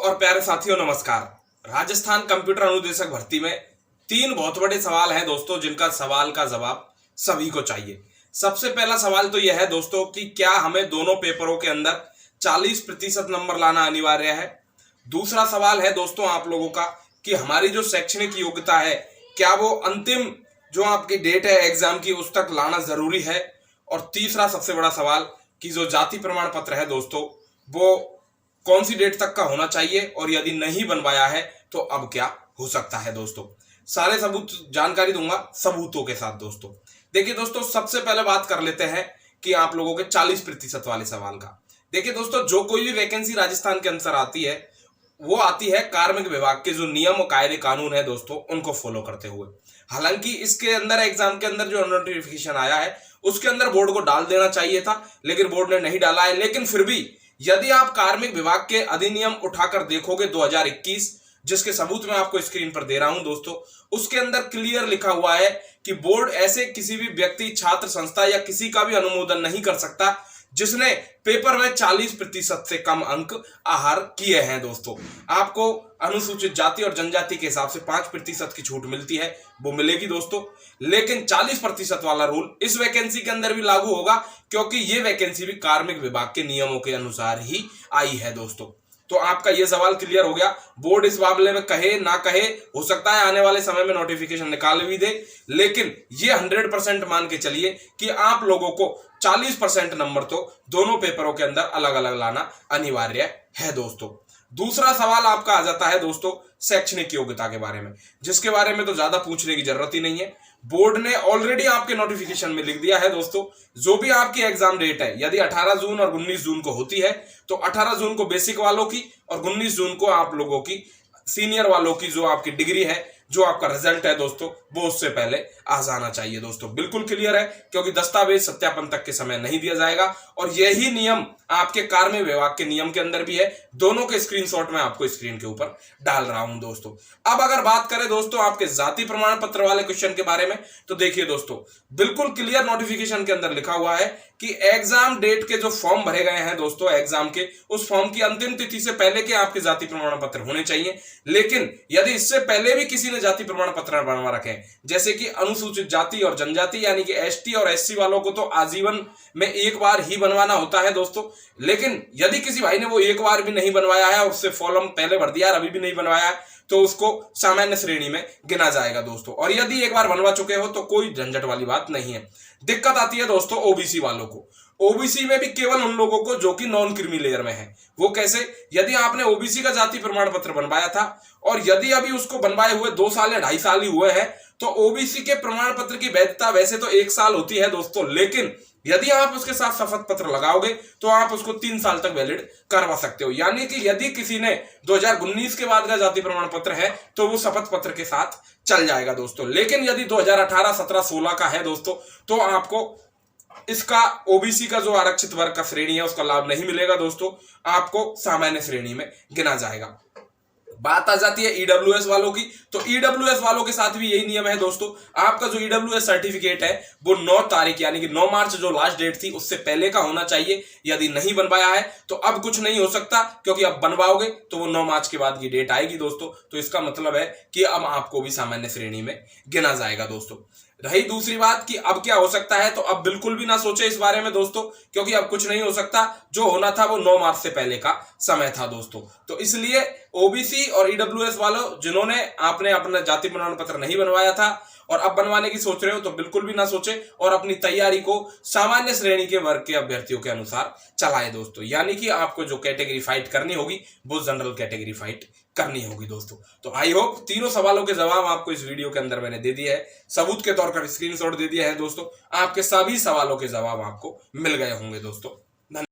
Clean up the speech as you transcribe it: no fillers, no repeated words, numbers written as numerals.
और प्यारे साथियों नमस्कार। राजस्थान कंप्यूटर अनुदेशक भर्ती में 3 बहुत बड़े सवाल हैं दोस्तों, जिनका सवाल का जवाब सभी को चाहिए। सबसे पहला सवाल तो यह है दोस्तों कि क्या हमें दोनों पेपरों के अंदर 40% नंबर लाना अनिवार्य है। दूसरा सवाल है दोस्तों आप लोगों का कि हमारी जो शैक्षणिक योग्यता है क्या वो अंतिम जो आपकी डेट है एग्जाम की उस तक लाना जरूरी है। और तीसरा सबसे बड़ा सवाल कि जो जाति प्रमाण पत्र है दोस्तों वो कौन सी डेट तक का होना चाहिए और यदि नहीं बनवाया है तो अब क्या हो सकता है। दोस्तों सारे सबूत जानकारी दूंगा सबूतों के साथ। दोस्तों देखिए दोस्तों, सबसे पहले बात कर लेते हैं कि आप लोगों के 40% वाले सवाल का। देखिए दोस्तों, जो कोई भी वैकेंसी राजस्थान के अंदर आती है वो आती है कार्मिक विभाग के जो नियम और कायदे कानून है दोस्तों उनको फॉलो करते हुए। हालांकि इसके अंदर एग्जाम के अंदर जो नोटिफिकेशन आया है उसके अंदर बोर्ड को डाल देना चाहिए था, लेकिन बोर्ड ने नहीं डाला है। लेकिन फिर भी यदि आप कार्मिक विभाग के अधिनियम उठाकर देखोगे 2021, जिसके सबूत मैं आपको स्क्रीन पर दे रहा हूं दोस्तों, उसके अंदर क्लियर लिखा हुआ है कि बोर्ड ऐसे किसी भी व्यक्ति, छात्र, संस्था या किसी का भी अनुमोदन नहीं कर सकता जिसने पेपर में 40% से कम अंक आहर किए हैं। दोस्तों आपको अनुसूचित जाति और जनजाति के हिसाब से 5% की छूट मिलती है, वो मिलेगी दोस्तों। लेकिन 40% वाला रूल इस वैकेंसी के अंदर भी लागू होगा, क्योंकि ये वैकेंसी भी कार्मिक विभाग के नियमों के अनुसार ही आई है। दोस्तों तो आपका ये सवाल क्लियर हो गया। बोर्ड इस मामले में कहे ना कहे, हो सकता है आने वाले समय में नोटिफिकेशन निकाल भी दे, लेकिन ये 100% मान के चलिए कि आप लोगों को 40% नंबर तो दोनों पेपरों के अंदर अलग अलग लाना अनिवार्य है। दोस्तों दूसरा सवाल आपका आ जाता है दोस्तों शैक्षणिक योग्यता के बारे में, जिसके बारे में तो ज्यादा पूछने की जरूरत ही नहीं है। बोर्ड ने ऑलरेडी आपके नोटिफिकेशन में लिख दिया है दोस्तों, जो भी आपकी एग्जाम डेट है यदि 18 जून और 19 जून को होती है तो 18 जून को बेसिक वालों की और 19 जून को आप लोगों की सीनियर वालों की जो आपकी डिग्री है, जो आपका रिजल्ट है दोस्तों, वो उससे पहले आ जाना चाहिए। दोस्तों बिल्कुल क्लियर है, क्योंकि दस्तावेज सत्यापन तक के समय नहीं दिया जाएगा और यही नियम आपके कार्मिक विभाग के नियम के अंदर भी है। दोनों के स्क्रीनशॉट मैं आपको स्क्रीन के ऊपर डाल रहा हूं। दोस्तों अब अगर बात करें दोस्तों आपके जाति प्रमाण पत्र वाले क्वेश्चन के बारे में, तो देखिए दोस्तों बिल्कुल क्लियर नोटिफिकेशन के अंदर लिखा हुआ है कि एग्जाम डेट के जो फॉर्म भरे गए हैं दोस्तों एग्जाम के, उस फॉर्म की अंतिम तिथि से पहले के आपके जाति प्रमाण पत्र होने चाहिए। लेकिन यदि इससे पहले भी किसी ने जाति प्रमाण पत्र बनवा रखे हैं, जैसे कि अनुसूचित जाति और जनजाति यानी कि एसटी और एससी वालों को तो आजीवन में एक बार ही बनवाना होता है दोस्तों। लेकिन यदि किसी भाई ने वो एक बार भी नहीं बनवाया है और उससे फॉर्म पहले भर दिया और अभी भी नहीं बनवाया है तो उसको सामान्य श्रेणी में गिना जाएगा दोस्तों। और यदि एक बार बनवा चुके हो तो कोई झंझट वाली बात नहीं है। दिक्कत आती है दोस्तों ओबीसी वालों को। ओबीसी में भी केवल उन लोगों को जो कि नॉन क्रीमी लेयर में है। वो कैसे? यदि आपने ओबीसी का जाति प्रमाण पत्र बनवाया था और यदि अभी उसको बनवाए हुए 2 साल या 2.5 साल ही हुए हैं तो ओबीसी के प्रमाण पत्र की वैधता वैसे तो 1 साल होती है दोस्तों, लेकिन यदि आप उसके साथ शपथ पत्र लगाओगे तो आप उसको 3 साल तक वैलिड करवा सकते हो। यानी कि यदि किसी ने 2019 के बाद का जाति प्रमाण पत्र है तो वो शपथ पत्र के साथ चल जाएगा दोस्तों। लेकिन यदि 2018, 17, 16 का है दोस्तों तो आपको इसका ओबीसी का जो आरक्षित वर्ग का श्रेणी है उसका लाभ नहीं मिलेगा दोस्तों, आपको सामान्य श्रेणी में गिना जाएगा। बात आ जाती है ईडब्ल्यूएस वालों की, तो ईडब्ल्यूएस वालों के साथ भी यही नियम है दोस्तों। आपका जो ईडब्ल्यूएस सर्टिफिकेट है वो 9 तारीख यानी कि 9 मार्च जो लास्ट डेट थी उससे पहले का होना चाहिए। यदि नहीं बनवाया है तो अब कुछ नहीं हो सकता, क्योंकि अब बनवाओगे तो वो 9 मार्च के बाद की डेट आएगी दोस्तों। तो इसका मतलब है कि अब आपको भी सामान्य श्रेणी में गिना जाएगा दोस्तों। रही दूसरी बात कि अब क्या हो सकता है, तो अब बिल्कुल भी ना सोचे इस बारे में दोस्तों, क्योंकि अब कुछ नहीं हो सकता। जो होना था वो 9 मार्च से पहले का समय था दोस्तों। तो इसलिए ओबीसी और ईडब्ल्यूएस वालों जिन्होंने आपने अपना जाति प्रमाण पत्र नहीं बनवाया था और अब बनवाने की सोच रहे हो तो बिल्कुल भी ना सोचे और अपनी तैयारी को सामान्य श्रेणी के वर्ग के अभ्यर्थियों के अनुसार चलाए दोस्तों। यानी कि आपको जो कैटेगरी फाइट करनी होगी वो जनरल कैटेगरी फाइट करनी होगी दोस्तों। तो आई होप तीनों सवालों के जवाब आपको इस वीडियो के अंदर मैंने दे दिया है, सबूत के तौर पर स्क्रीनशॉट दे दिया है दोस्तों। आपके सभी सवालों के जवाब आपको मिल गए होंगे दोस्तों।